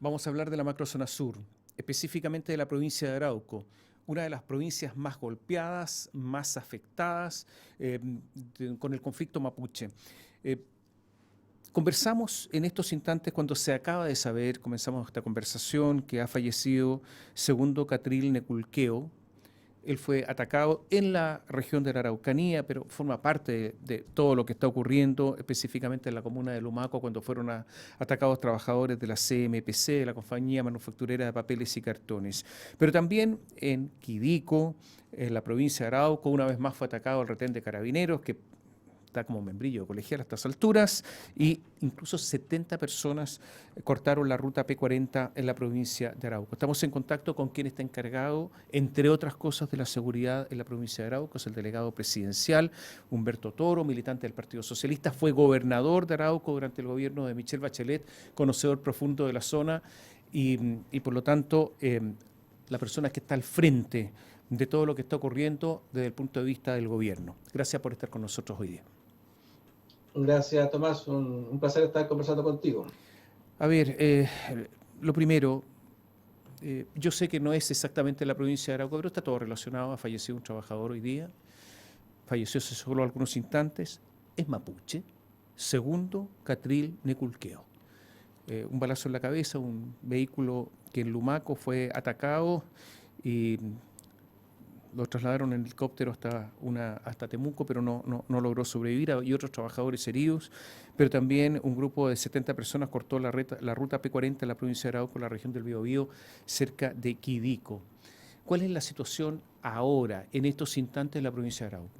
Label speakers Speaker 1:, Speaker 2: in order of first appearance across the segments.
Speaker 1: Vamos a hablar de la macrozona sur, específicamente de la provincia de Arauco, una de las provincias más golpeadas, más afectadas con el conflicto mapuche. Eh, Conversamos en estos instantes cuando se acaba de saber, comenzamos esta conversación, que ha fallecido Segundo Catril Neculqueo. Él fue atacado en la región de la Araucanía, pero forma parte de todo lo que está ocurriendo, específicamente en la comuna de Lumaco, cuando fueron atacados trabajadores de la CMPC, la compañía manufacturera de papeles y cartones. Pero también en Quidico, en la provincia de Arauco, una vez más fue atacado el retén de carabineros, que está como membrillo colegial a estas alturas, y incluso 70 personas cortaron la ruta P40 en la provincia de Arauco. Estamos en contacto con quien está encargado, entre otras cosas, de la seguridad en la provincia de Arauco, es el delegado presidencial, Humberto Toro, militante del Partido Socialista, fue gobernador de Arauco durante el gobierno de Michelle Bachelet, conocedor profundo de la zona, y por lo tanto, la persona que está al frente de todo lo que está ocurriendo desde el punto de vista del gobierno. Gracias por estar con nosotros hoy día.
Speaker 2: Gracias, Tomás. Un placer estar conversando contigo.
Speaker 1: A ver, lo primero, yo sé que no es exactamente la provincia de Arauco, pero está todo relacionado. Ha fallecido un trabajador hoy día, falleció hace solo algunos instantes, es mapuche, Segundo Catril Neculqueo. Un balazo en la cabeza, un vehículo que en Lumaco fue atacado y lo trasladaron en helicóptero hasta Temuco, pero no logró sobrevivir. Hay otros trabajadores heridos, pero también un grupo de 70 personas cortó la ruta P40 en la provincia de Arauco, la región del Biobío, cerca de Quidico. ¿Cuál es la situación ahora, en estos instantes, en la provincia de Arauco?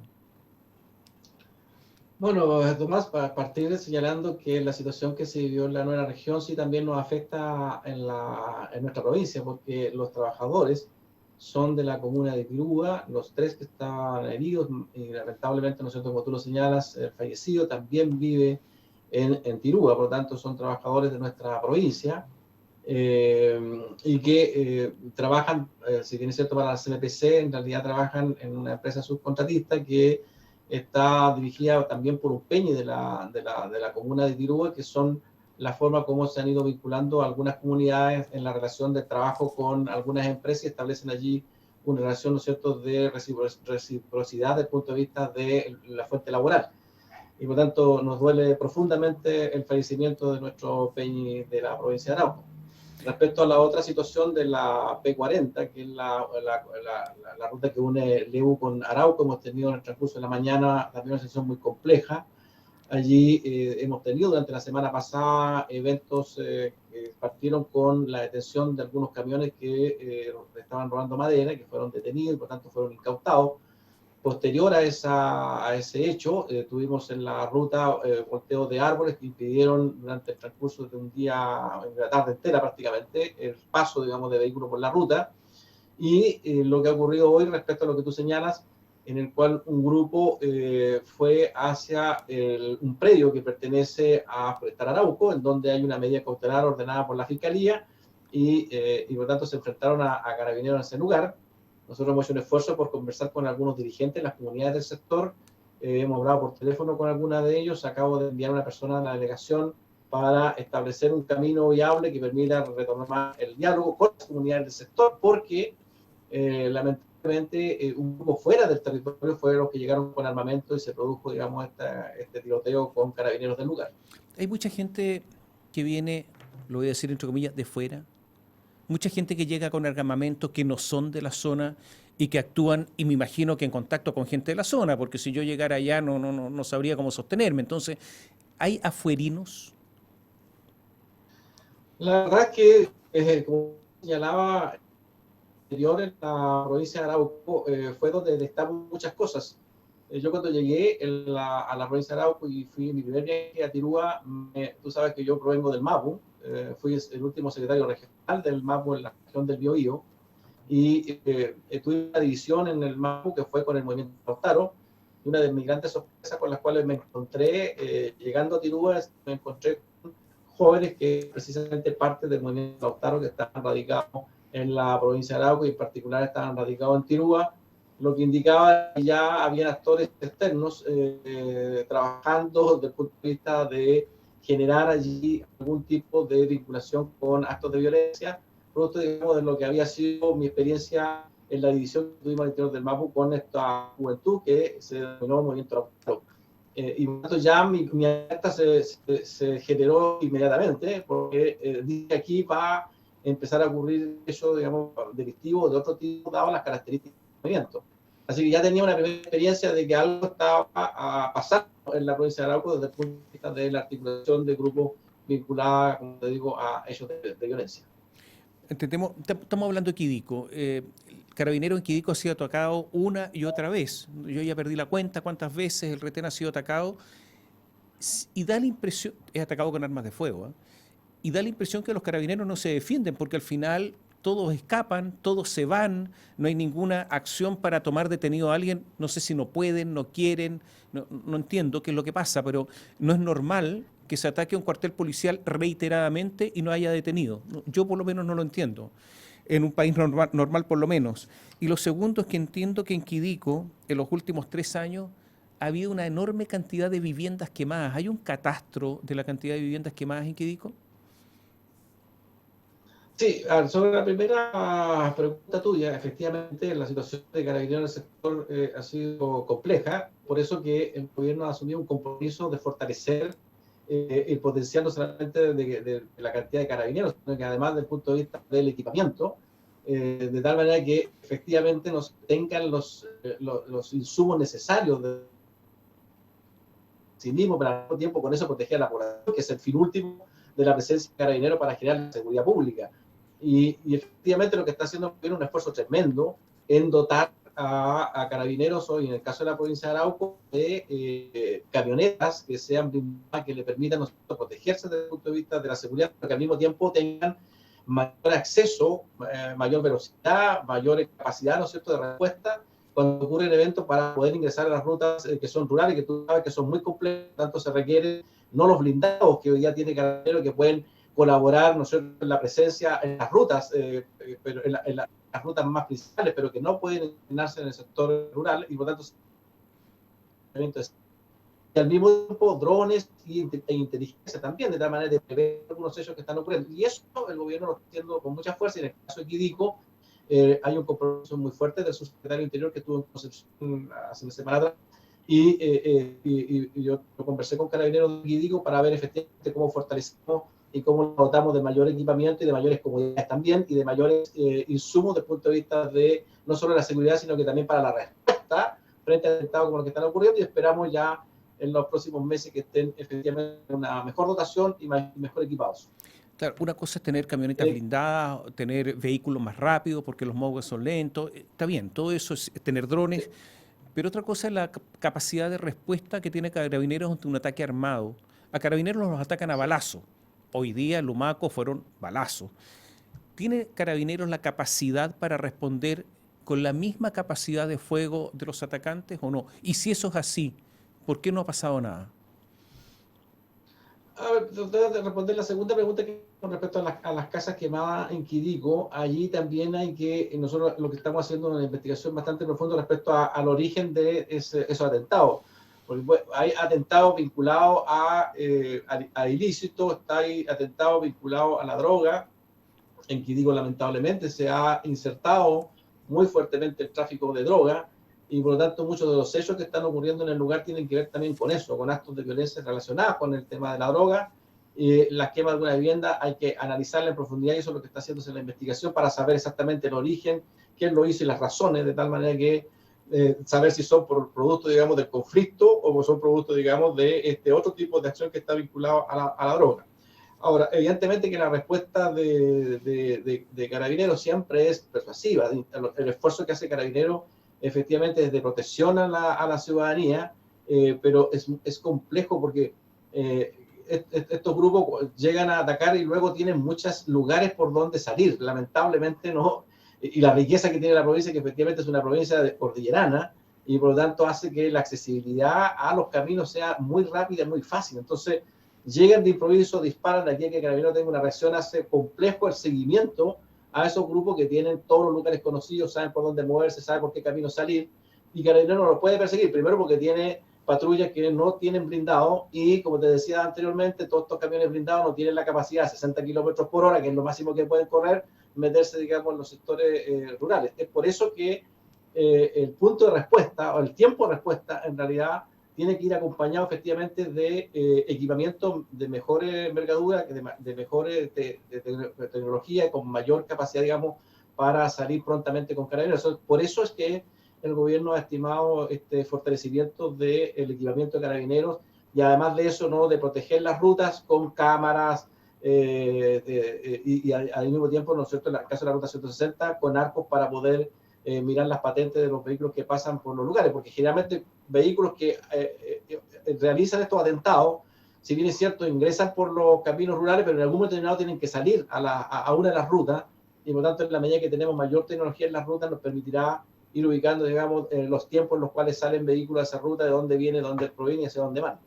Speaker 2: Bueno, Tomás, para partir señalando que la situación que se vivió en la nueva región sí también nos afecta en nuestra provincia, porque los trabajadores son de la comuna de Pirúa, los tres que estaban heridos, y lamentablemente, ¿no es cierto?, como tú lo señalas, el fallecido también vive en Tirúa, por lo tanto son trabajadores de nuestra provincia, y que trabajan, si bien es cierto, para la CMPC, en realidad trabajan en una empresa subcontratista que está dirigida también por un peñi de la comuna de Tirúa, que son la forma como se han ido vinculando algunas comunidades en la relación de trabajo con algunas empresas y establecen allí una relación, ¿no es cierto?, de reciprocidad desde el punto de vista de la fuente laboral. Y por tanto nos duele profundamente el fallecimiento de nuestro peñi de la provincia de Arauco. Respecto a la otra situación de la P40, que es la ruta que une Lebu con Arauco, hemos tenido en el transcurso de la mañana también una situación muy compleja. Allí hemos tenido durante la semana pasada eventos que partieron con la detención de algunos camiones que estaban robando madera, que fueron detenidos y por tanto fueron incautados. Posterior a ese hecho, tuvimos en la ruta volteos de árboles que impidieron durante el transcurso de un día, de la tarde entera prácticamente, el paso, digamos, de vehículos por la ruta. Y lo que ha ocurrido hoy respecto a lo que tú señalas, en el cual un grupo fue hacia un predio que pertenece a Forestal Arauco, en donde hay una medida cautelar ordenada por la Fiscalía, y por tanto se enfrentaron a carabineros en ese lugar. Nosotros hemos hecho un esfuerzo por conversar con algunos dirigentes de las comunidades del sector, hemos hablado por teléfono con alguna de ellos, acabo de enviar a una persona a la delegación para establecer un camino viable que permita retomar el diálogo con las comunidades del sector, porque lamentablemente un grupo fuera del territorio fue los que llegaron con armamento y se produjo, digamos, este tiroteo con carabineros del lugar.
Speaker 1: Hay mucha gente que viene, lo voy a decir entre comillas, de fuera, mucha gente que llega con armamentos que no son de la zona y que actúan, y me imagino que en contacto con gente de la zona, porque si yo llegara allá no sabría cómo sostenerme. Entonces, ¿hay afuerinos?
Speaker 2: La verdad es que, como señalaba anterior, en la provincia de Arauco fue donde destacan muchas cosas. Yo cuando llegué a la provincia de Arauco y fui mi primer viaje a Tirúa, tú sabes que yo provengo del Mapu, fui el último secretario regional del Mapu en la región del Biobío, y tuve una división en el Mapu que fue con el movimiento Lautaro, y una de mis grandes sorpresas con las cuales me encontré llegando a Tirúa, me encontré con jóvenes que precisamente parte del movimiento Lautaro que estaban radicados en la provincia de Arauco y en particular estaban radicados en Tirúa, lo que indicaba que ya habían actores externos trabajando desde el punto de vista de generar allí algún tipo de vinculación con actos de violencia, producto, digamos, de lo que había sido mi experiencia en la división que tuvimos al interior del MAPU con esta juventud que se denominó Movimiento Lautaro. Y por tanto ya mi alerta se generó inmediatamente, porque dice aquí va a empezar a ocurrir eso, digamos, delictivo de otro tipo, dado las características del movimiento. Así que ya tenía una primera experiencia de que algo estaba a pasar en la provincia de Arauco desde el punto de vista de la articulación de grupos vinculados, como te digo, a hechos de violencia.
Speaker 1: Entendemos, estamos hablando de Quidico. Carabinero en Quidico ha sido atacado una y otra vez. Yo ya perdí la cuenta cuántas veces el retén ha sido atacado. Y da la impresión, es atacado con armas de fuego, ¿eh? Y da la impresión que los carabineros no se defienden porque al final todos escapan, todos se van, no hay ninguna acción para tomar detenido a alguien, no sé si no pueden, no quieren, no entiendo qué es lo que pasa, pero no es normal que se ataque a un cuartel policial reiteradamente y no haya detenido. Yo por lo menos no lo entiendo, en un país normal por lo menos. Y lo segundo es que entiendo que en Quidico, en los últimos 3 años, ha habido una enorme cantidad de viviendas quemadas. ¿Hay un catastro de la cantidad de viviendas quemadas en Quidico?
Speaker 2: Sí, sobre la primera pregunta tuya, efectivamente la situación de Carabineros en el sector ha sido compleja, por eso que el gobierno ha asumido un compromiso de fortalecer el potencial no solamente de la cantidad de carabineros, sino que además desde el punto de vista del equipamiento, de tal manera que efectivamente nos tengan los insumos necesarios de sí mismo, pero al mismo tiempo con eso proteger a la población, que es el fin último de la presencia de carabineros para generar la seguridad pública. Y efectivamente lo que está haciendo es un esfuerzo tremendo en dotar a carabineros hoy, en el caso de la provincia de Arauco, de camionetas que sean blindadas, que le permitan, ¿no cierto?, protegerse desde el punto de vista de la seguridad, pero que al mismo tiempo tengan mayor acceso, mayor velocidad, mayor capacidad, ¿no es cierto?, de respuesta cuando ocurren eventos para poder ingresar a las rutas que son rurales, que tú sabes que son muy complejas, tanto se requieren no los blindados que hoy día tiene Carabineros que pueden colaborar, ¿no es cierto?, en la presencia en las rutas, pero en las rutas más principales, pero que no pueden entrenarse en el sector rural y por tanto y al mismo tiempo drones e inteligencia también, de tal manera de prever algunos hechos que están ocurriendo. Y eso el gobierno lo está haciendo con mucha fuerza, y en el caso de Quidico hay un compromiso muy fuerte del subsecretario de Interior que estuvo en Concepción hace una semana atrás, y yo conversé con Carabineros de Quidico para ver efectivamente cómo fortalecemos y cómo dotamos de mayor equipamiento y de mayores comodidades también, y de mayores insumos desde el punto de vista de no solo la seguridad, sino que también para la respuesta frente a atentados como los que están ocurriendo, y esperamos ya en los próximos meses que estén efectivamente en una mejor dotación y mejor equipados.
Speaker 1: Claro, una cosa es tener camionetas blindadas, tener vehículos más rápidos porque los MOGAS son lentos, está bien, todo eso es tener drones,
Speaker 2: Sí.
Speaker 1: pero otra cosa es la capacidad de respuesta que tiene Carabineros ante un ataque armado. A Carabineros los atacan a balazo. Hoy día en Lumaco fueron balazos. ¿Tiene Carabineros la capacidad para responder con la misma capacidad de fuego de los atacantes o no? Y si eso es así, ¿por qué no ha pasado nada?
Speaker 2: A ver, tratar de responder la segunda pregunta que con respecto a las casas quemadas en Quidico. Allí también hay que, nosotros lo que estamos haciendo es una investigación bastante profunda respecto al origen de esos atentados. Porque pues, hay atentados vinculados a ilícitos, hay atentados vinculados a la droga. En Quidico lamentablemente se ha insertado muy fuertemente el tráfico de droga, y por lo tanto muchos de los hechos que están ocurriendo en el lugar tienen que ver también con eso, con actos de violencia relacionados con el tema de la droga. La quema de alguna vivienda hay que analizarla en profundidad, y eso es lo que está haciéndose en la investigación para saber exactamente el origen, quién lo hizo y las razones, de tal manera que saber si son por producto, digamos, del conflicto o son producto, digamos, de este otro tipo de acción que está vinculado a la droga. Ahora, evidentemente que la respuesta de Carabineros siempre es persuasiva. El esfuerzo que hace Carabineros efectivamente es de protección a la ciudadanía, pero es complejo porque estos grupos llegan a atacar y luego tienen muchos lugares por donde salir. Lamentablemente no. Y la riqueza que tiene la provincia, que efectivamente es una provincia cordillerana, y por lo tanto hace que la accesibilidad a los caminos sea muy rápida y muy fácil. Entonces, llegan de improviso, disparan, aquí a que Carabineros tenga una reacción, hace complejo el seguimiento a esos grupos que tienen todos los lugares conocidos, saben por dónde moverse, saben por qué camino salir, y Carabineros no los puede perseguir, primero porque tiene patrullas que no tienen blindado y, como te decía anteriormente, todos estos camiones blindados no tienen la capacidad de 60 kilómetros por hora, que es lo máximo que pueden correr, meterse, digamos, en los sectores rurales. Es por eso que el punto de respuesta o el tiempo de respuesta, en realidad, tiene que ir acompañado efectivamente de equipamiento de mejor envergadura, de mejor tecnología y con mayor capacidad, digamos, para salir prontamente con Carabineros. Por eso es que el gobierno ha estimado este fortalecimiento del equipamiento de Carabineros y además de eso, ¿no?, de proteger las rutas con cámaras y al mismo tiempo, ¿no es cierto?, en el caso de la ruta 160, con arcos para poder mirar las patentes de los vehículos que pasan por los lugares, porque generalmente vehículos que realizan estos atentados, si bien es cierto, ingresan por los caminos rurales, pero en algún momento determinado tienen que salir a una de las rutas, y por tanto, en la medida que tenemos mayor tecnología en las rutas, nos permitirá ir ubicando, digamos, los tiempos en los cuales salen vehículos a esa ruta, de dónde viene, dónde proviene y hacia dónde van.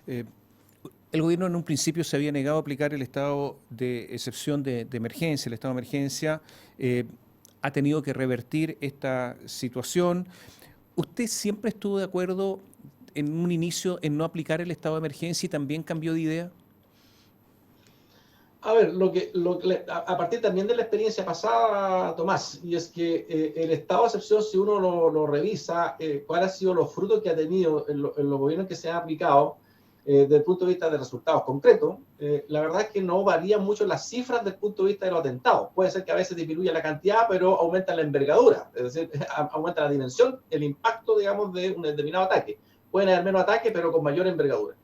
Speaker 1: El gobierno en un principio se había negado a aplicar el estado de excepción de emergencia, el estado de emergencia. Ha tenido que revertir esta situación. ¿Usted siempre estuvo de acuerdo en un inicio en no aplicar el estado de emergencia y también cambió de idea?
Speaker 2: A ver, a partir también de la experiencia pasada, Tomás, y es que el estado de excepción, si uno lo revisa, cuáles han sido los frutos que ha tenido en los gobiernos que se han aplicado, desde el punto de vista de resultados concretos, la verdad es que no varían mucho las cifras desde el punto de vista de los atentados. Puede ser que a veces disminuya la cantidad, pero aumenta la envergadura, es decir, aumenta la dimensión, el impacto, digamos, de un determinado ataque. Pueden haber menos ataques, pero con mayor envergadura.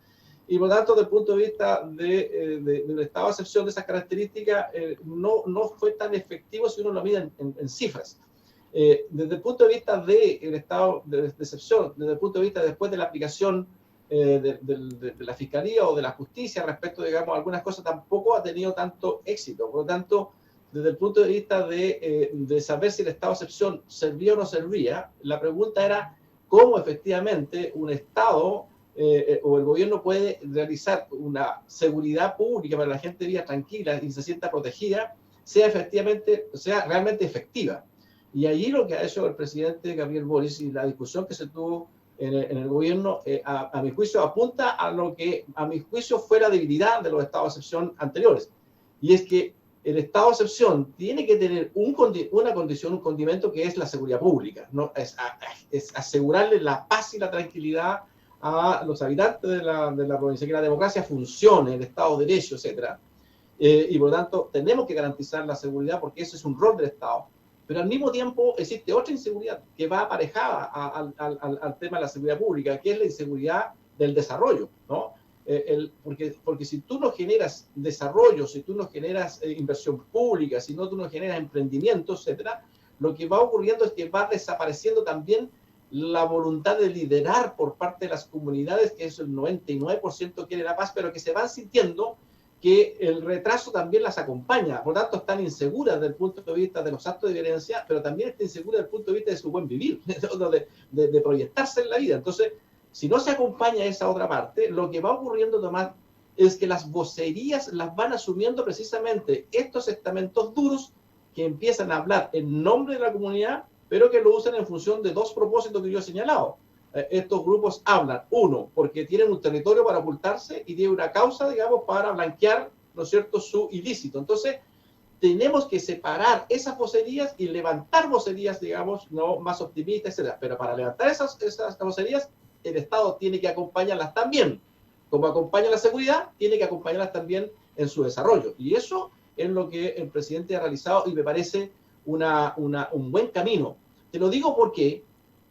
Speaker 2: Y por lo tanto, desde el punto de vista del estado de excepción de esas características, no fue tan efectivo si uno lo mide en cifras. Desde el punto de vista del estado de excepción, desde el punto de vista después de la aplicación de la Fiscalía o de la Justicia respecto, digamos, a algunas cosas, tampoco ha tenido tanto éxito. Por lo tanto, desde el punto de vista de saber si el estado de excepción servía o no servía, la pregunta era cómo efectivamente un Estado o el gobierno puede realizar una seguridad pública para que la gente viva tranquila y se sienta protegida, sea realmente efectiva. Y allí lo que ha hecho el presidente Gabriel Boric y la discusión que se tuvo en el gobierno, a mi juicio, apunta a lo que a mi juicio fue la debilidad de los estados de excepción anteriores. Y es que el estado de excepción tiene que tener una condición, un condimento que es la seguridad pública, ¿no? Es asegurarle la paz y la tranquilidad a los habitantes de la provincia, que la democracia funcione, el Estado de Derecho, etc. Y por lo tanto, tenemos que garantizar la seguridad porque eso es un rol del Estado. Pero al mismo tiempo existe otra inseguridad que va aparejada al tema de la seguridad pública, que es la inseguridad del desarrollo, ¿no? Porque si tú no generas desarrollo, si tú no generas inversión pública, si tú no generas emprendimiento, etcétera, lo que va ocurriendo es que va desapareciendo también la voluntad de liderar por parte de las comunidades, que es el 99% quiere la paz, pero que se van sintiendo que el retraso también las acompaña. Por lo tanto, están inseguras desde el punto de vista de los actos de violencia, pero también están inseguras desde el punto de vista de su buen vivir, de proyectarse en la vida. Entonces, si no se acompaña esa otra parte, lo que va ocurriendo, Tomás, es que las vocerías las van asumiendo precisamente estos estamentos duros que empiezan a hablar en nombre de la comunidad, pero que lo usan en función de dos propósitos que yo he señalado. Estos grupos hablan, uno, porque tienen un territorio para ocultarse y tienen una causa, digamos, para blanquear, ¿no es cierto?, su ilícito. Entonces, tenemos que separar esas vocerías y levantar vocerías, digamos, no más optimistas, etc. Pero para levantar esas vocerías, el Estado tiene que acompañarlas también. Como acompaña la seguridad, tiene que acompañarlas también en su desarrollo. Y eso es lo que el presidente ha realizado y me parece un buen camino. Te lo digo porque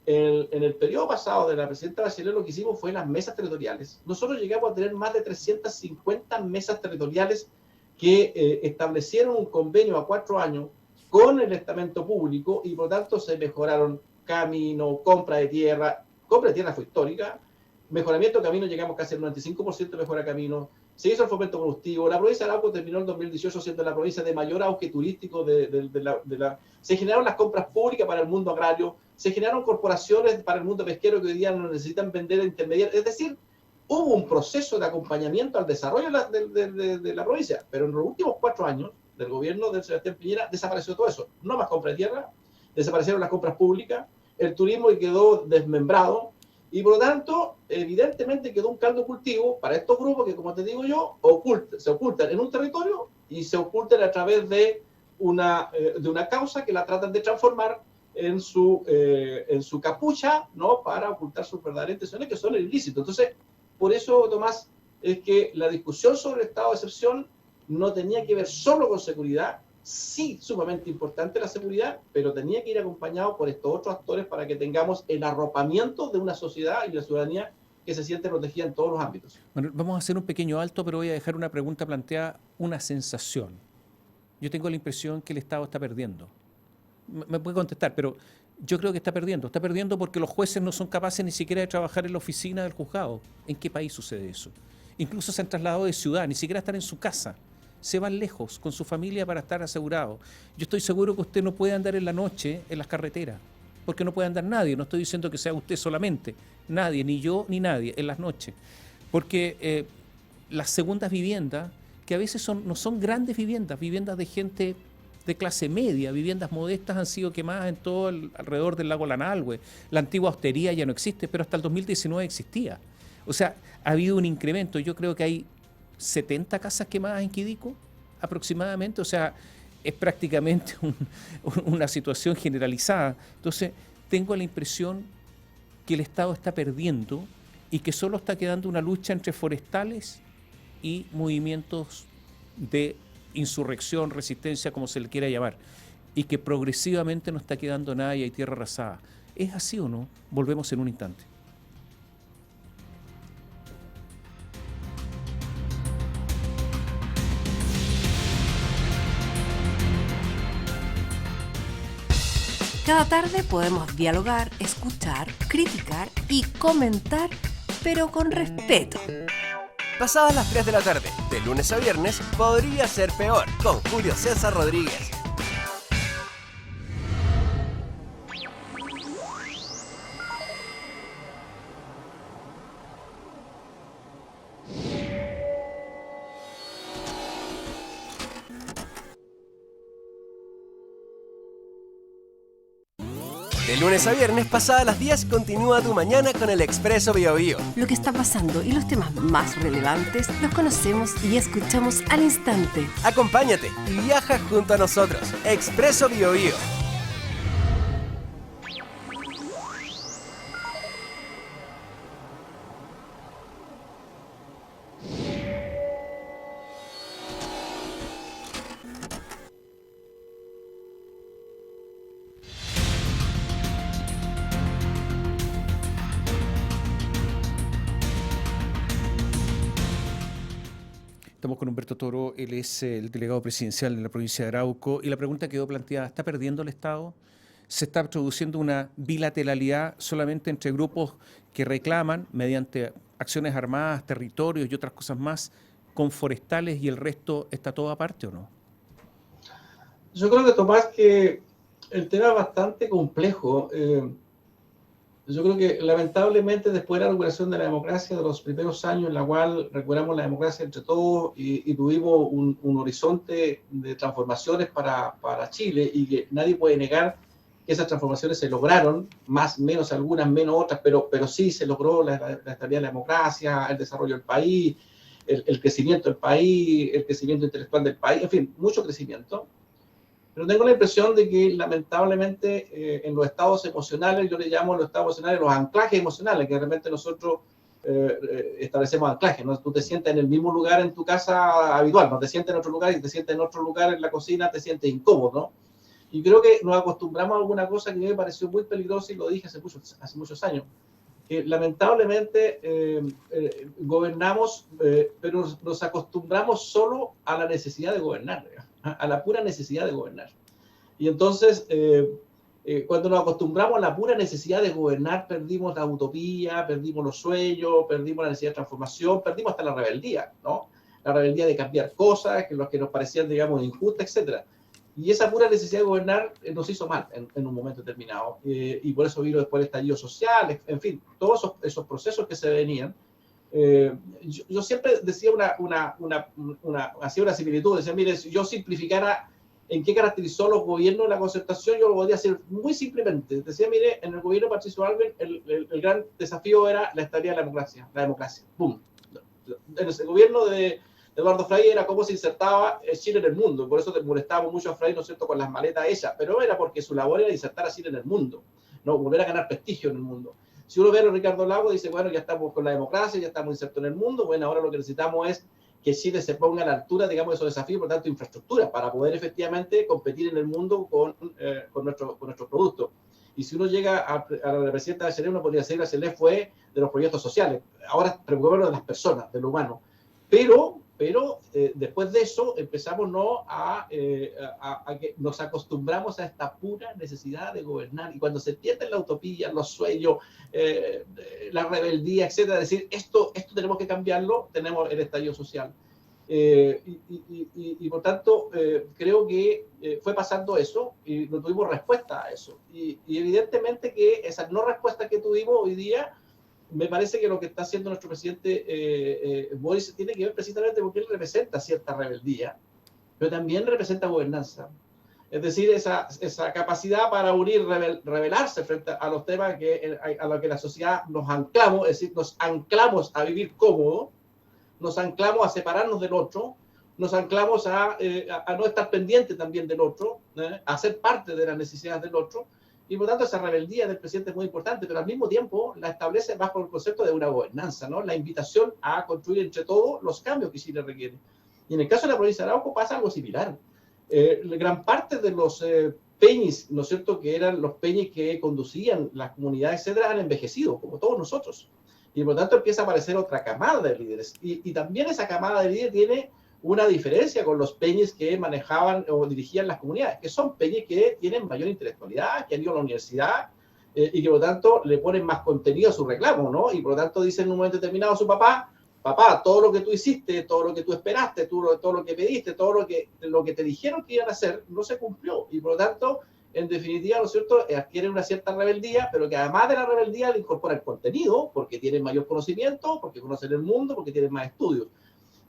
Speaker 2: en el periodo pasado de la presidenta Bachelet lo que hicimos fue las mesas territoriales. Nosotros llegamos a tener más de 350 mesas territoriales que establecieron un convenio a 4 años con el estamento público y por lo tanto se mejoraron camino, compra de tierra fue histórica, mejoramiento de caminos, llegamos casi al 95% de mejora de caminos, se hizo el fomento productivo, la provincia de Arauco terminó en 2018 siendo la provincia de mayor auge turístico se generaron las compras públicas para el mundo agrario, se generaron corporaciones para el mundo pesquero que hoy día no necesitan vender intermediarios, es decir, hubo un proceso de acompañamiento al desarrollo de la provincia, pero en los últimos 4 años del gobierno de Sebastián Piñera desapareció todo eso, no más compra de tierra, desaparecieron las compras públicas, el turismo quedó desmembrado Y por lo tanto, evidentemente quedó un caldo cultivo para estos grupos que, como te digo yo, se ocultan en un territorio y se ocultan a través de una causa que la tratan de transformar en su capucha, ¿no? Para ocultar sus verdaderas intenciones, que son el ilícito. Entonces, por eso, Tomás, es que la discusión sobre el estado de excepción no tenía que ver solo con seguridad, sí, sumamente importante la seguridad, pero tenía que ir acompañado por estos otros actores para que tengamos el arropamiento de una sociedad y la ciudadanía que se siente protegida en todos los ámbitos.
Speaker 1: Bueno, vamos a hacer un pequeño alto, pero voy a dejar una pregunta planteada, una sensación. Yo tengo la impresión que el Estado está perdiendo. Me puede contestar, pero yo creo que está perdiendo. Está perdiendo porque los jueces no son capaces ni siquiera de trabajar en la oficina del juzgado. ¿En qué país sucede eso? Incluso se han trasladado de ciudad, ni siquiera están en su casa. Se van lejos con su familia para estar asegurados. Yo estoy seguro que usted no puede andar en la noche en las carreteras, porque no puede andar nadie. No estoy diciendo que sea usted solamente, nadie, ni yo ni nadie, en las noches. Porque las segundas viviendas, que a veces no son grandes viviendas, viviendas de gente de clase media, viviendas modestas, han sido quemadas en todo alrededor del lago Lanalhue. La antigua hostería ya no existe, pero hasta el 2019 existía. O sea, ha habido un incremento. Yo creo que hay 70 casas quemadas en Quidico, aproximadamente. O sea, es prácticamente una situación generalizada. Entonces, tengo la impresión que el Estado está perdiendo y que solo está quedando una lucha entre forestales y movimientos de insurrección, resistencia, como se le quiera llamar, y que progresivamente no está quedando nada y hay tierra arrasada. ¿Es así o no? Volvemos en un instante.
Speaker 3: Cada tarde podemos dialogar, escuchar, criticar y comentar, pero con respeto.
Speaker 4: Pasadas las 3 de la tarde, de lunes a viernes, podría ser peor, con Julio César Rodríguez. De lunes a viernes, pasadas las 10, continúa tu mañana con el Expreso Bio Bio.
Speaker 3: Lo que está pasando y los temas más relevantes los conocemos y escuchamos al instante.
Speaker 4: Acompáñate y viaja junto a nosotros. Expreso Bio Bio.
Speaker 1: Estamos con Humberto Toro, él es el delegado presidencial de la provincia de Arauco, y la pregunta quedó planteada: ¿está perdiendo el Estado? ¿Se está introduciendo una bilateralidad solamente entre grupos que reclaman, mediante acciones armadas, territorios y otras cosas más, con forestales, y el resto está todo aparte o no?
Speaker 2: Yo creo que, Tomás, que el tema es bastante complejo. Yo creo que lamentablemente después de la recuperación de la democracia, de los primeros años en la cual recuperamos la democracia entre todos y tuvimos un horizonte de transformaciones para Chile, y que nadie puede negar que esas transformaciones se lograron, más, menos algunas, menos otras, pero sí se logró la estabilidad de la democracia, el desarrollo del país, el crecimiento del país, el crecimiento intelectual del país, en fin, mucho crecimiento. Pero tengo la impresión de que lamentablemente en los estados emocionales, yo le llamo los estados emocionales los anclajes emocionales, que de repente nosotros establecemos anclajes, ¿no? Tú te sientes en el mismo lugar en tu casa habitual, no te sientes en otro lugar, y te sientes en otro lugar en la cocina, te sientes incómodo, ¿no? Y creo que nos acostumbramos a alguna cosa que a mí me pareció muy peligrosa, y lo dije hace muchos años, que lamentablemente gobernamos, pero nos acostumbramos solo a la necesidad de gobernar, a la pura necesidad de gobernar. Y entonces, cuando nos acostumbramos a la pura necesidad de gobernar, perdimos la utopía, perdimos los sueños, perdimos la necesidad de transformación, perdimos hasta la rebeldía, ¿no? La rebeldía de cambiar cosas, que los que nos parecían, digamos, injustas, etc. Y esa pura necesidad de gobernar nos hizo mal en un momento determinado. Y por eso vino después el estallido social, en fin, todos esos procesos que se venían. Yo siempre decía hacía una similitud, decía, mire, si yo simplificara ¿En qué caracterizó los gobiernos de la concertación? Yo lo podría decir muy simplemente. Decía, mire, en el gobierno de Patricio Aylwin el gran desafío era la estabilidad de la democracia. ¡Pum! En el gobierno de Eduardo Frei era cómo se insertaba Chile en el mundo. Por eso te molestábamos mucho a Frei, ¿no es cierto?, con las maletas hechas. Pero era porque su labor era insertar a Chile en el mundo, no volver a ganar prestigio en el mundo. Si uno ve a Ricardo Lagos, dice, bueno, ya estamos con la democracia, ya estamos insertos en el mundo, bueno, ahora lo que necesitamos es que Chile se ponga a la altura, digamos, de esos desafíos, por tanto, infraestructura, para poder efectivamente competir en el mundo con nuestros productos. Y si uno llega a la presidenta de Bachelet, uno podría decir que Bachelet fue de los proyectos sociales. Ahora preocupémonos de las personas, de lo humano. Pero después de eso empezamos a que nos acostumbramos a esta pura necesidad de gobernar. Y cuando se pierden la utopía, los sueños, la rebeldía, etcétera, decir, esto tenemos que cambiarlo, tenemos el estallido social. Y por tanto, creo que fue pasando eso y no tuvimos respuesta a eso. Y evidentemente que esa no respuesta que tuvimos hoy día, me parece que lo que está haciendo nuestro presidente Boris tiene que ver precisamente porque él representa cierta rebeldía, pero también representa gobernanza. Es decir, esa capacidad para unir, rebelarse frente a los temas a los que la sociedad nos anclamos, es decir, nos anclamos a vivir cómodo, nos anclamos a separarnos del otro, nos anclamos a no estar pendiente también del otro, a ser parte de las necesidades del otro. Y por tanto, esa rebeldía del presidente es muy importante, pero al mismo tiempo la establece bajo el concepto de una gobernanza, ¿no? La invitación a construir entre todos los cambios que Chile requiere. Y en el caso de la provincia de Arauco pasa algo similar. Gran parte de los peñis, ¿no es cierto?, que eran los peñis que conducían las comunidades, etcétera, han envejecido, como todos nosotros. Y por tanto empieza a aparecer otra camada de líderes. Y también esa camada de líderes tiene una diferencia con los peñes que manejaban o dirigían las comunidades, que son peñes que tienen mayor intelectualidad, que han ido a la universidad y que por lo tanto le ponen más contenido a su reclamo, ¿no? Y por lo tanto dicen en un momento determinado a su papá, todo lo que tú hiciste, todo lo que tú esperaste, todo lo que pediste, todo lo que te dijeron que iban a hacer, no se cumplió. Y por lo tanto, en definitiva, ¿no es cierto?, adquieren una cierta rebeldía, pero que además de la rebeldía le incorpora el contenido, porque tienen mayor conocimiento, porque conocen el mundo, porque tienen más estudios.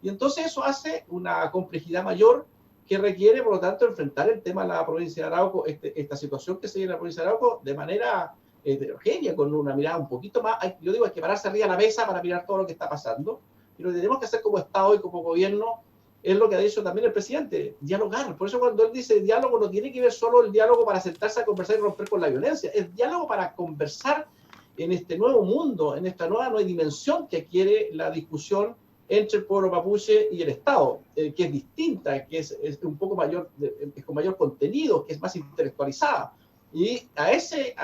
Speaker 2: Y entonces eso hace una complejidad mayor que requiere, por lo tanto, enfrentar el tema de la provincia de Arauco, esta situación que se vive en la provincia de Arauco, de manera heterogénea, con una mirada un poquito más, yo digo, hay que pararse arriba de la mesa para mirar todo lo que está pasando, y lo que tenemos que hacer como Estado y como gobierno es lo que ha dicho también el presidente, dialogar. Por eso cuando él dice diálogo, no tiene que ver solo el diálogo para sentarse a conversar y romper con la violencia, es diálogo para conversar en este nuevo mundo, en esta nueva dimensión que adquiere la discusión entre el pueblo mapuche y el Estado, que es distinta, que es un poco mayor, es con mayor contenido, que es más intelectualizada. Y a ese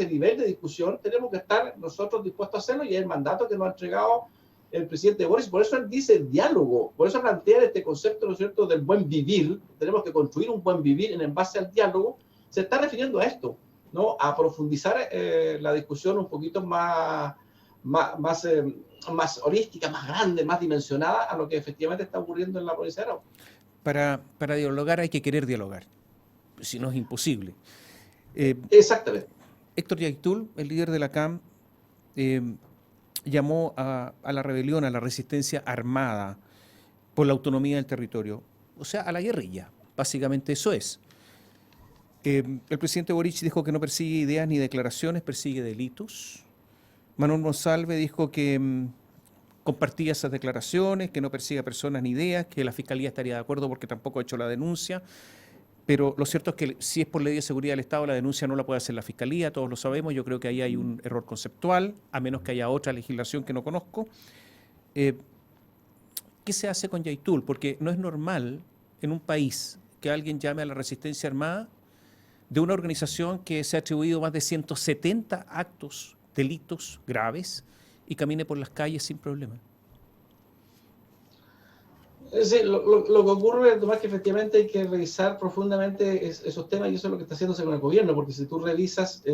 Speaker 2: nivel de discusión tenemos que estar nosotros dispuestos a hacerlo, y es el mandato que nos ha entregado el presidente Boris. Por eso él dice diálogo, por eso plantea este concepto, ¿no es cierto?, del buen vivir. Tenemos que construir un buen vivir en base al diálogo. Se está refiriendo a esto, ¿no?, a profundizar la discusión un poquito más holística, más grande, más dimensionada a lo que efectivamente está ocurriendo en la provincia de Arauco.
Speaker 1: Para dialogar hay que querer dialogar, si no es imposible.
Speaker 2: Exactamente.
Speaker 1: Héctor Yaitul, el líder de la CAM, llamó a la rebelión, a la resistencia armada por la autonomía del territorio, o sea, a la guerrilla. Básicamente eso es. El presidente Boric dijo que no persigue ideas ni declaraciones, persigue delitos. Manuel Monsalve dijo que compartía esas declaraciones, que no persigue a personas ni ideas, que la Fiscalía estaría de acuerdo porque tampoco ha hecho la denuncia. Pero lo cierto es que si es por ley de seguridad del Estado, la denuncia no la puede hacer la Fiscalía, todos lo sabemos. Yo creo que ahí hay un error conceptual, a menos que haya otra legislación que no conozco. ¿Qué se hace con Yaitul? Porque no es normal en un país que alguien llame a la resistencia armada de una organización que se ha atribuido más de 170 actos, delitos graves, y camine por las calles sin problema.
Speaker 2: Sí, lo que ocurre, Tomás, que efectivamente hay que revisar profundamente esos temas, y eso es lo que está haciéndose con el gobierno, porque si tú revisas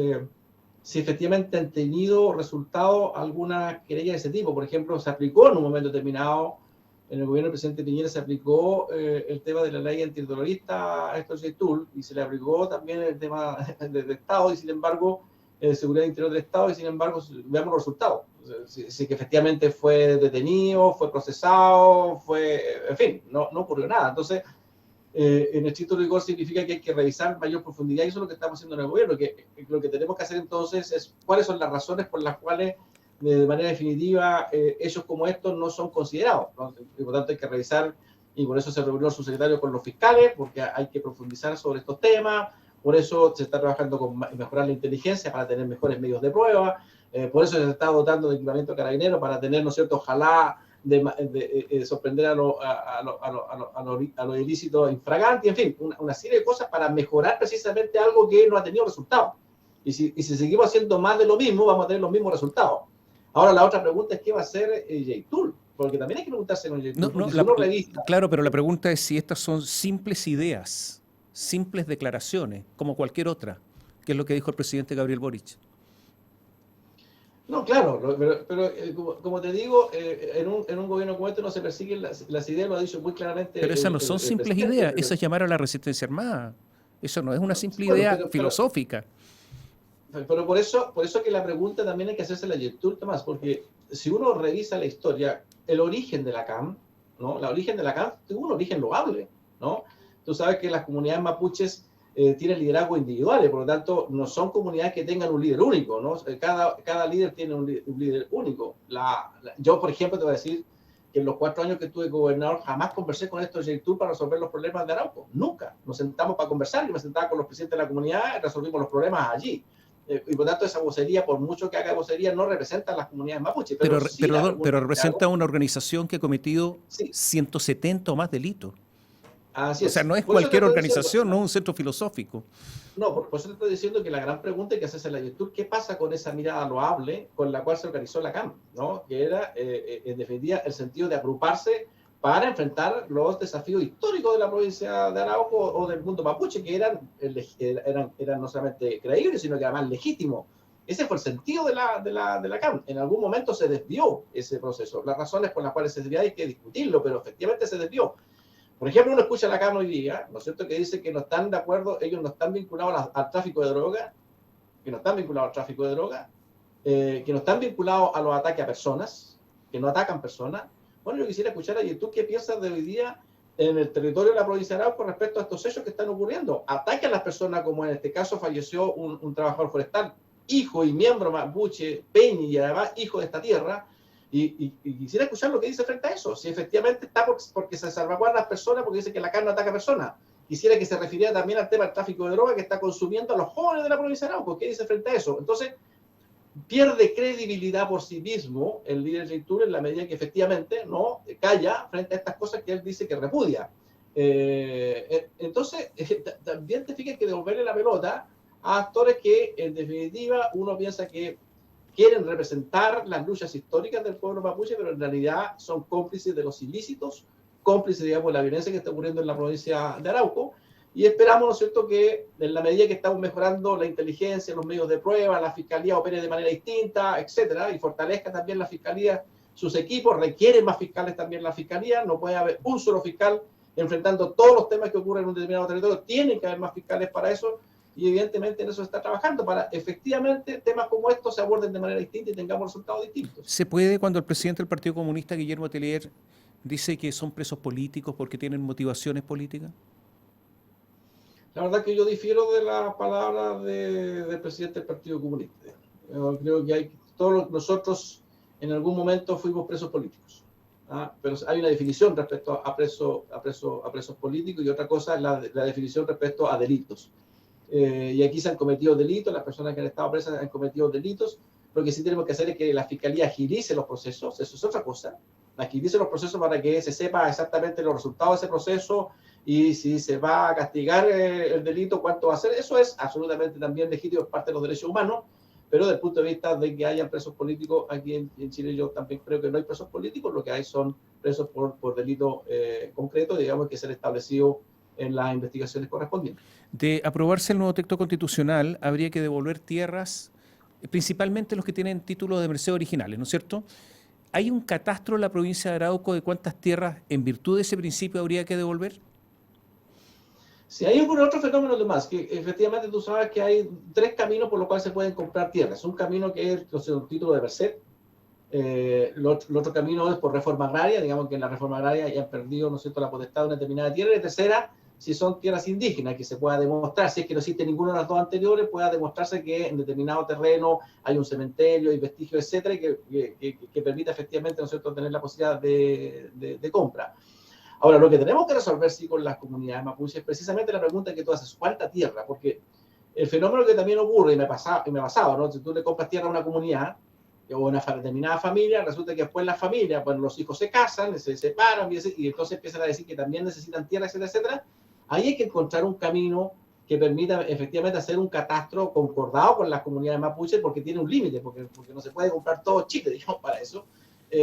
Speaker 2: si efectivamente han tenido resultado alguna querella de ese tipo. Por ejemplo, se aplicó en un momento determinado, en el gobierno del presidente Piñera se aplicó el tema de la ley antiterrorista a Héctor Yaitul, y se le aplicó también el tema del Estado, y sin embargo, seguridad interior del Estado, y sin embargo, veamos los resultados. Sí que efectivamente fue detenido, fue procesado, en fin, no ocurrió nada. Entonces, en estricto rigor significa que hay que revisar mayor profundidad, y eso es lo que estamos haciendo en el gobierno, que lo que tenemos que hacer entonces es cuáles son las razones por las cuales de manera definitiva hechos como estos no son considerados, ¿no? Y por tanto hay que revisar, y por eso se reunió el subsecretario con los fiscales, porque hay que profundizar sobre estos temas. Por eso se está trabajando con mejorar la inteligencia para tener mejores medios de prueba. Por eso se está dotando de equipamiento carabinero para tener, ¿no es cierto?, ojalá de sorprender a los ilícitos infraganti, en fin, una serie de cosas para mejorar precisamente algo que no ha tenido resultados. Y si seguimos haciendo más de lo mismo, vamos a tener los mismos resultados. Ahora la otra pregunta es qué va a hacer J-Tool, porque también hay que preguntarse con J-Tool.
Speaker 1: Claro, pero la pregunta es si estas son simples ideas, simples declaraciones, como cualquier otra, que es lo que dijo el presidente Gabriel Boric.
Speaker 2: No, claro, pero como te digo, en un gobierno como este no se persiguen las ideas, lo ha dicho muy claramente.
Speaker 1: Pero esas no son simples ideas, eso es llamar a la resistencia armada. Eso no es una simple idea filosófica.
Speaker 2: Pero por eso que la pregunta también hay que hacerse la J-Tool, Tomás, porque si uno revisa la historia, el origen de la CAM, ¿no? El origen de la CAM tuvo un origen loable, ¿no? Tú sabes que las comunidades mapuches tienen liderazgo individuales, por lo tanto, no son comunidades que tengan un líder único, ¿no? Cada líder tiene un líder único. Yo, por ejemplo, te voy a decir que en los 4 años que estuve gobernador jamás conversé con estos J-Tool para resolver los problemas de Arauco. Nunca. Nos sentamos para conversar, yo me sentaba con los presidentes de la comunidad y resolvimos los problemas allí. Y por tanto, esa vocería, por mucho que haga vocería, no representa a las comunidades mapuches. Pero
Speaker 1: representa una organización que ha cometido 170 o más delitos.
Speaker 2: Así
Speaker 1: o sea, no es cualquier organización, no es un centro filosófico.
Speaker 2: No, por eso te estoy diciendo que la gran pregunta que haces en la YouTube, ¿qué pasa con esa mirada loable con la cual se organizó la CAM? ¿No? Que era, en definitiva, el sentido de agruparse para enfrentar los desafíos históricos de la provincia de Arauco o del mundo mapuche, que eran no solamente creíbles, sino que además legítimos. Ese fue el sentido de la CAM. En algún momento se desvió ese proceso. Las razones por las cuales se desvió hay que discutirlo, pero efectivamente se desvió. Por ejemplo, uno escucha la CAM hoy día, ¿no es cierto?, que dice que no están de acuerdo, ellos no están vinculados al tráfico de droga, que no están vinculados que no están vinculados a los ataques a personas, que no atacan personas. Bueno, yo quisiera escuchar a YouTube qué piensas de hoy día en el territorio de la provincia de Arauco con respecto a estos hechos que están ocurriendo. Ataque a las personas, como en este caso falleció un trabajador forestal, hijo y miembro mapuche, peñi, y además hijo de esta tierra. Y quisiera escuchar lo que dice frente a eso, si efectivamente está porque se salvaguardan las personas, porque dice que la CAM no ataca a personas. Quisiera que se refiriera también al tema del tráfico de droga que está consumiendo a los jóvenes de la provincia de Arauco. ¿Qué dice frente a eso? Entonces, pierde credibilidad por sí mismo el líder J-Tool en la medida que efectivamente no calla frente a estas cosas que él dice que repudia. Entonces, también te fijas que devolverle la pelota a actores que, en definitiva, uno piensa que quieren representar las luchas históricas del pueblo mapuche, pero en realidad son cómplices de los ilícitos, cómplices, digamos, de la violencia que está ocurriendo en la provincia de Arauco, y esperamos, ¿no es cierto?, que en la medida que estamos mejorando la inteligencia, los medios de prueba, la fiscalía opere de manera distinta, etcétera, y fortalezca también la fiscalía, sus equipos, requieren más fiscales también la fiscalía, no puede haber un solo fiscal enfrentando todos los temas que ocurren en un determinado territorio, tienen que haber más fiscales para eso, y evidentemente en eso se está trabajando para efectivamente temas como estos se aborden de manera distinta y tengamos resultados distintos.
Speaker 1: ¿Se puede cuando el presidente del Partido Comunista, Guillermo Tellier, dice que son presos políticos porque tienen motivaciones políticas?
Speaker 2: La verdad que yo difiero de las palabras del presidente del Partido Comunista. Yo creo que todos nosotros en algún momento fuimos presos políticos. Pero hay una definición respecto a presos políticos y otra cosa es la definición respecto a delitos. Y aquí se han cometido delitos, las personas que han estado presas han cometido delitos. Lo que sí tenemos que hacer es que la Fiscalía agilice los procesos, eso es otra cosa. Agilice los procesos para que se sepa exactamente los resultados de ese proceso y si se va a castigar el delito, cuánto va a ser. Eso es absolutamente también legítimo, es parte de los derechos humanos, pero desde el punto de vista de que hayan presos políticos, aquí en Chile yo también creo que no hay presos políticos, lo que hay son presos por delito concreto, digamos, que ser establecido en las investigaciones correspondientes.
Speaker 1: De aprobarse el nuevo texto constitucional, habría que devolver tierras, principalmente los que tienen títulos de merced originales, ¿no es cierto? ¿Hay un catastro en la provincia de Arauco de cuántas tierras, en virtud de ese principio, habría que devolver?
Speaker 2: Sí, hay otro fenómeno más, que efectivamente tú sabes que hay 3 caminos por los cuales se pueden comprar tierras. Un camino que es el título de merced. El otro camino es por reforma agraria, digamos que en la reforma agraria ya han perdido, ¿no es cierto?, la potestad de una determinada tierra. Y la tercera si son tierras indígenas, que se pueda demostrar, si es que no existe ninguno de las dos anteriores, pueda demostrarse que en determinado terreno hay un cementerio, hay vestigios, etcétera, y que permita efectivamente, ¿no es cierto?, tener la posibilidad de compra. Ahora, lo que tenemos que resolver sí con las comunidades mapuches es precisamente la pregunta que tú haces, ¿cuánta tierra? Porque el fenómeno que también ocurre, y me ha pasado, ¿no? Si tú le compras tierra a una comunidad o a una determinada familia, resulta que después la familia, bueno, los hijos se casan, se separan, y entonces empiezan a decir que también necesitan tierra, etcétera, etcétera. Ahí hay que encontrar un camino que permita efectivamente hacer un catastro concordado con las comunidades mapuches, porque tiene un límite, porque no se puede comprar todo Chile, digamos, para eso.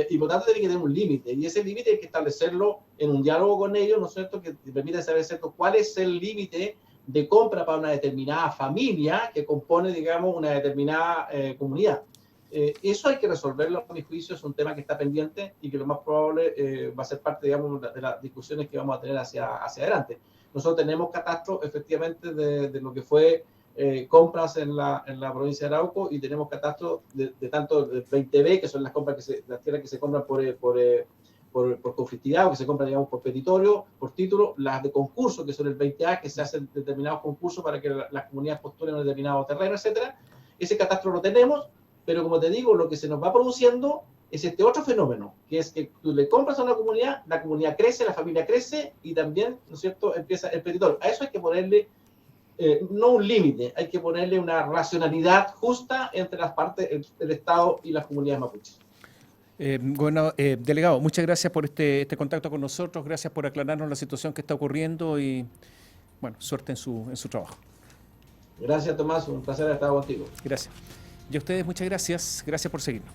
Speaker 2: Y por tanto tiene que tener un límite, y ese límite hay que establecerlo en un diálogo con ellos, ¿no es cierto?, que permita saber, ¿cierto?, cuál es el límite de compra para una determinada familia que compone, digamos, una determinada comunidad. Eso hay que resolverlo, a mi juicio, es un tema que está pendiente y que lo más probable va a ser parte, digamos, de las discusiones que vamos a tener hacia adelante. Nosotros tenemos catastro, efectivamente, de lo que fue compras en la provincia de Arauco, y tenemos catastro de tanto del 20B, que son las compras las tierras que se compran por conflictividad o que se compran, digamos, por petitorio, por título, las de concurso, que son el 20A, que se hacen determinados concursos para que las comunidades postulen un determinado terreno, etcétera. Ese catastro lo tenemos, pero como te digo, lo que se nos va produciendo es este otro fenómeno, que es que tú le compras a una comunidad, la comunidad crece, la familia crece, y también, ¿no es cierto?, empieza el petitorio. A eso hay que ponerle no un límite, hay que ponerle una racionalidad justa entre las partes del Estado y las comunidades mapuches.
Speaker 1: Delegado, muchas gracias por este contacto con nosotros, gracias por aclararnos la situación que está ocurriendo y, bueno, suerte en su trabajo.
Speaker 2: Gracias, Tomás, un placer estar contigo.
Speaker 1: Gracias. Y a ustedes, muchas gracias. Gracias por seguirnos.